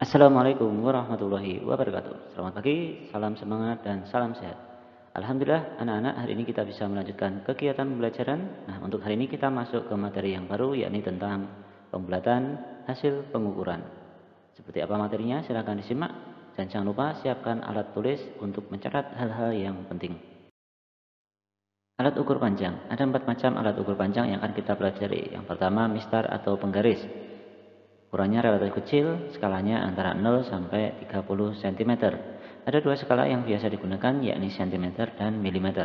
Assalamualaikum warahmatullahi wabarakatuh. Selamat pagi, salam semangat dan salam sehat. Alhamdulillah anak-anak hari ini kita bisa melanjutkan kegiatan pembelajaran. Nah, untuk hari ini kita masuk ke materi yang baru yakni tentang pembulatan hasil pengukuran. Seperti apa materinya? Silakan disimak dan jangan lupa siapkan alat tulis untuk mencatat hal-hal yang penting. Alat ukur panjang. Ada 4 macam alat ukur panjang yang akan kita pelajari. Yang pertama, mistar atau penggaris. Ukurannya relatif kecil, skalanya antara 0 sampai 30 cm. Ada 2 skala yang biasa digunakan, yakni cm dan mm.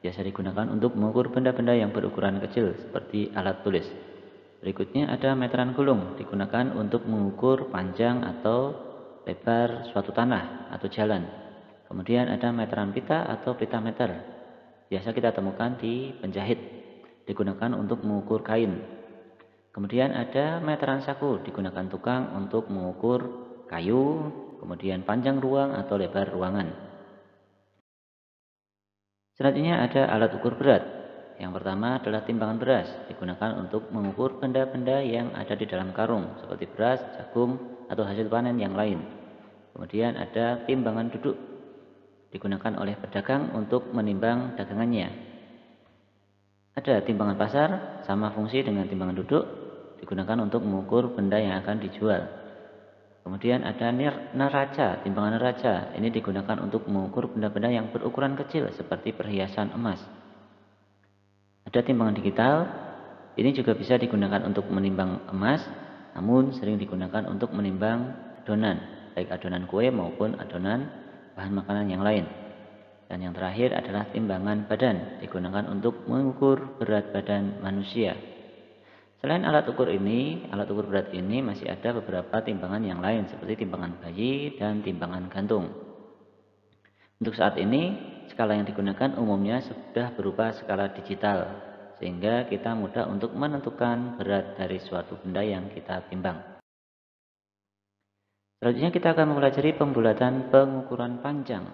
Biasa digunakan untuk mengukur benda-benda yang berukuran kecil, seperti alat tulis. Berikutnya ada meteran gulung, digunakan untuk mengukur panjang atau lebar suatu tanah atau jalan. Kemudian ada meteran pita atau pita meter. Biasa kita temukan di penjahit, digunakan untuk mengukur kain. Kemudian ada meteran saku, digunakan tukang untuk mengukur kayu, kemudian panjang ruang atau lebar ruangan. Selanjutnya ada alat ukur berat. Yang pertama adalah timbangan beras, digunakan untuk mengukur benda-benda yang ada di dalam karung, seperti beras, jagung, atau hasil panen yang lain. Kemudian ada timbangan duduk, digunakan oleh pedagang untuk menimbang dagangannya. Ada timbangan pasar, sama fungsi dengan timbangan duduk, digunakan untuk mengukur benda yang akan dijual. Kemudian ada neraca, timbangan neraca. Ini digunakan untuk mengukur benda-benda yang berukuran kecil seperti perhiasan emas. Ada timbangan digital. Ini juga bisa digunakan untuk menimbang emas, namun sering digunakan untuk menimbang adonan, baik adonan kue maupun adonan bahan makanan yang lain. Dan yang terakhir adalah timbangan badan, digunakan untuk mengukur berat badan manusia. Selain alat ukur berat ini masih ada beberapa timbangan yang lain seperti timbangan bayi dan timbangan gantung. Untuk saat ini, skala yang digunakan umumnya sudah berupa skala digital, sehingga kita mudah untuk menentukan berat dari suatu benda yang kita timbang. Selanjutnya kita akan mempelajari pembulatan pengukuran panjang.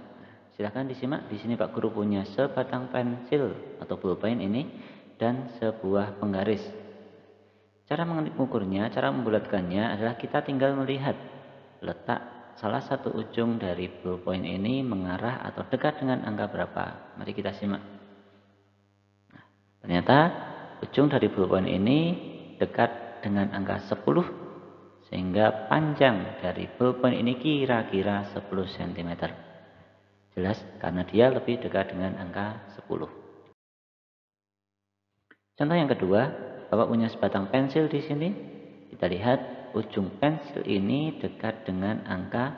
Silahkan disimak, di sini Pak Guru punya sebatang pensil atau pulpen ini dan sebuah penggaris. Cara mengukurnya, cara membulatkannya adalah kita tinggal melihat letak salah satu ujung dari ballpoint ini mengarah atau dekat dengan angka berapa. Mari kita simak. Nah, ternyata ujung dari ballpoint ini dekat dengan angka 10, sehingga panjang dari ballpoint ini kira-kira 10 cm. Jelas karena dia lebih dekat dengan angka 10. Contoh yang kedua, Bapak punya sebatang pensil di sini. Kita lihat ujung pensil ini dekat dengan angka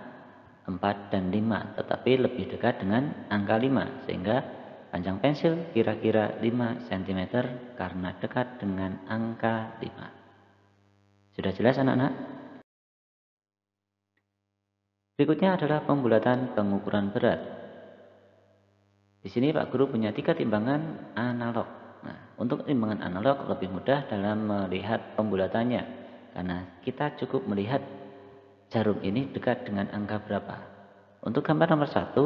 4 dan 5, tetapi lebih dekat dengan angka 5, sehingga panjang pensil kira-kira 5 cm karena dekat dengan angka 5. Sudah jelas anak-anak? Berikutnya adalah pembulatan pengukuran berat. Di sini Pak Guru punya 3 timbangan analog. Nah, untuk timbangan analog lebih mudah dalam melihat pembulatannya, karena kita cukup melihat jarum ini dekat dengan angka berapa. Untuk gambar nomor 1,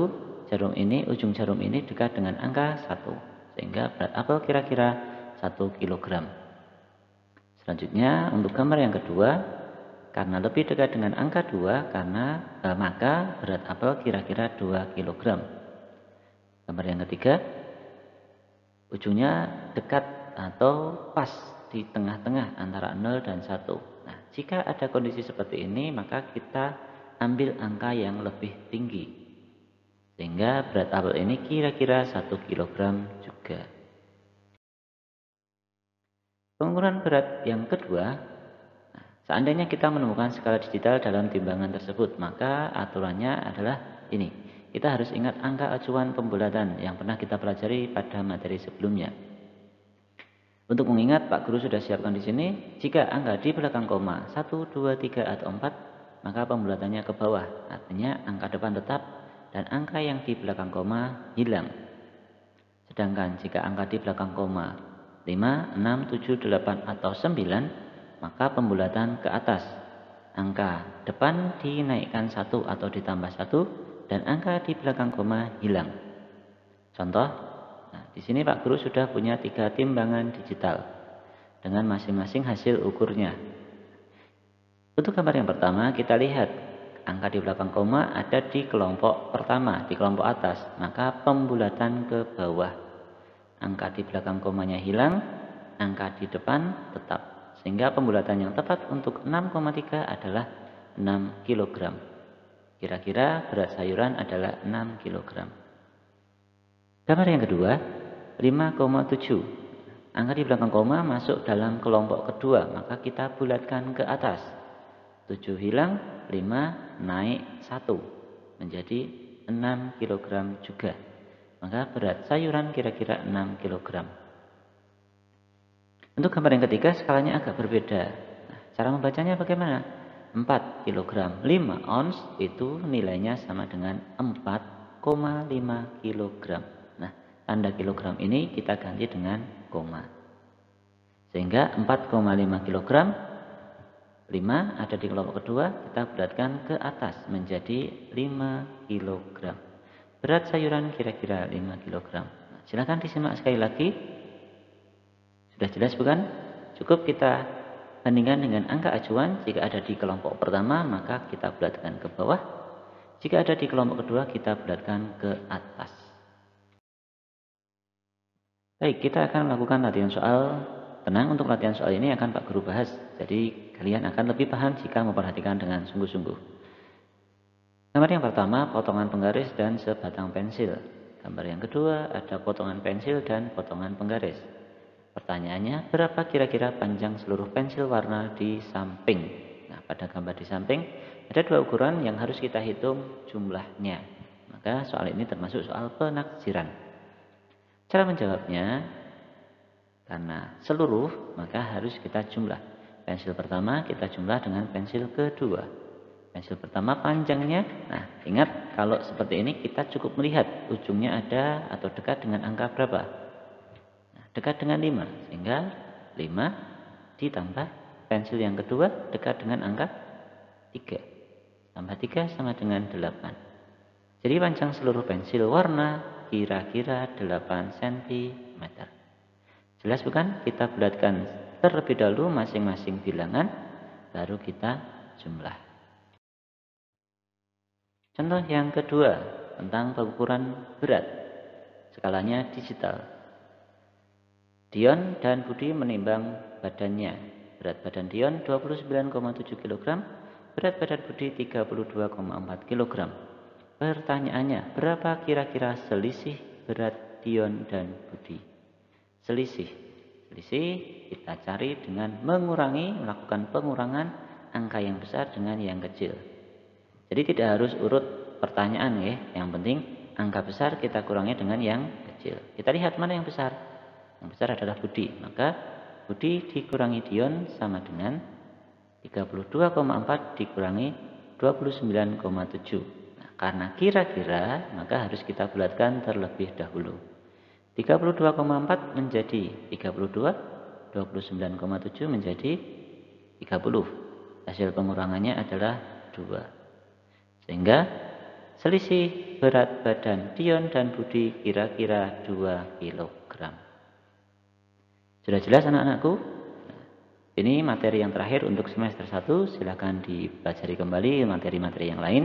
ujung jarum ini dekat dengan angka 1, sehingga berat apel kira-kira 1 kg. Selanjutnya untuk gambar yang kedua, karena lebih dekat dengan angka 2, maka berat apel kira-kira 2 kg. Gambar yang ketiga, ujungnya dekat atau pas di tengah-tengah antara 0 dan 1. Nah, jika ada kondisi seperti ini, maka kita ambil angka yang lebih tinggi, sehingga berat apel ini kira-kira 1 kg juga. Pengukuran berat yang kedua, seandainya kita menemukan skala digital dalam timbangan tersebut, maka aturannya adalah ini. Kita harus ingat angka acuan pembulatan yang pernah kita pelajari pada materi sebelumnya. Untuk mengingat, Pak Guru sudah siapkan di sini. Jika angka di belakang koma 1, 2, 3 atau 4, maka pembulatannya ke bawah. Artinya angka depan tetap dan angka yang di belakang koma hilang. Sedangkan jika angka di belakang koma 5, 6, 7, 8 atau 9, maka pembulatan ke atas. Angka depan dinaikkan 1 atau ditambah 1 dan angka di belakang koma hilang. Contoh, di sini Pak Guru sudah punya 3 timbangan digital dengan masing-masing hasil ukurnya. Untuk gambar yang pertama kita lihat angka di belakang koma ada di kelompok pertama, di kelompok atas, maka pembulatan ke bawah. Angka di belakang komanya hilang, angka di depan tetap. Sehingga pembulatan yang tepat untuk 6,3 adalah 6 kg. Kira-kira berat sayuran adalah 6 kg. Gambar yang kedua, 5,7. Angka di belakang koma masuk dalam kelompok kedua, maka kita bulatkan ke atas. 7 hilang, 5 naik 1 menjadi 6 kg juga. Maka berat sayuran kira-kira 6 kg. Untuk gambar yang ketiga skalanya agak berbeda. Nah, cara membacanya bagaimana? 4 kg 5 ons itu nilainya sama dengan 4,5 kg. Nah, tanda kilogram ini kita ganti dengan koma. Sehingga 4,5 kg 5 ada di kelompok kedua, kita bulatkan ke atas menjadi 5 kg. Berat sayuran kira-kira 5 kg. Nah, silakan disimak sekali lagi. Sudah jelas bukan? Cukup kita bandingkan dengan angka acuan. Jika ada di kelompok pertama, maka kita bulatkan ke bawah. Jika ada di kelompok kedua, kita bulatkan ke atas. Baik, kita akan melakukan latihan soal. Tenang, untuk latihan soal ini akan Pak Guru bahas. Jadi kalian akan lebih paham jika memperhatikan dengan sungguh-sungguh. Gambar yang pertama, potongan penggaris dan sebatang pensil. Gambar yang kedua, ada potongan pensil dan potongan penggaris. Pertanyaannya, berapa kira-kira panjang seluruh pensil warna di samping? Nah, pada gambar di samping, ada dua ukuran yang harus kita hitung jumlahnya. Maka soal ini termasuk soal penaksiran. Cara menjawabnya, karena seluruh, maka harus kita jumlah. Pensil pertama kita jumlah dengan pensil kedua. Pensil pertama panjangnya, nah ingat kalau seperti ini kita cukup melihat ujungnya ada atau dekat dengan angka berapa. Nah, dekat dengan 5, sehingga 5 ditambah pensil yang kedua dekat dengan angka 3. Tambah 3 sama dengan 8. Jadi panjang seluruh pensil warna kira-kira 8 cm. Jelas bukan? Kita bulatkan terlebih dahulu masing-masing bilangan, baru kita jumlah. Contoh yang kedua, tentang pengukuran berat. Skalanya digital. Dion dan Budi menimbang badannya. Berat badan Dion 29,7 kg, berat badan Budi 32,4 kg. Pertanyaannya, berapa kira-kira selisih berat Dion dan Budi? Selisih kita cari dengan melakukan pengurangan angka yang besar dengan yang kecil. Jadi tidak harus urut pertanyaan ya. Yang penting angka besar kita kurangi dengan yang kecil. Kita lihat mana yang besar. Yang besar adalah Budi. Maka Budi dikurangi Dion sama dengan 32,4 dikurangi 29,7. Nah, karena kira-kira maka harus kita bulatkan terlebih dahulu. 32,4 menjadi 32, 29,7 menjadi 30. Hasil pengurangannya adalah 2. Sehingga selisih berat badan Dion dan Budi kira-kira 2 kg. Sudah jelas anak-anakku? Ini materi yang terakhir untuk semester 1. Silakan dipelajari kembali materi-materi yang lain.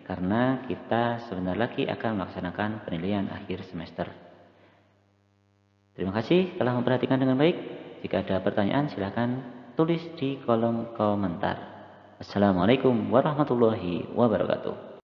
Karena kita sebentar lagi akan melaksanakan penilaian akhir semester. Terima kasih telah memperhatikan dengan baik. Jika ada pertanyaan silakan tulis di kolom komentar. Assalamualaikum warahmatullahi wabarakatuh.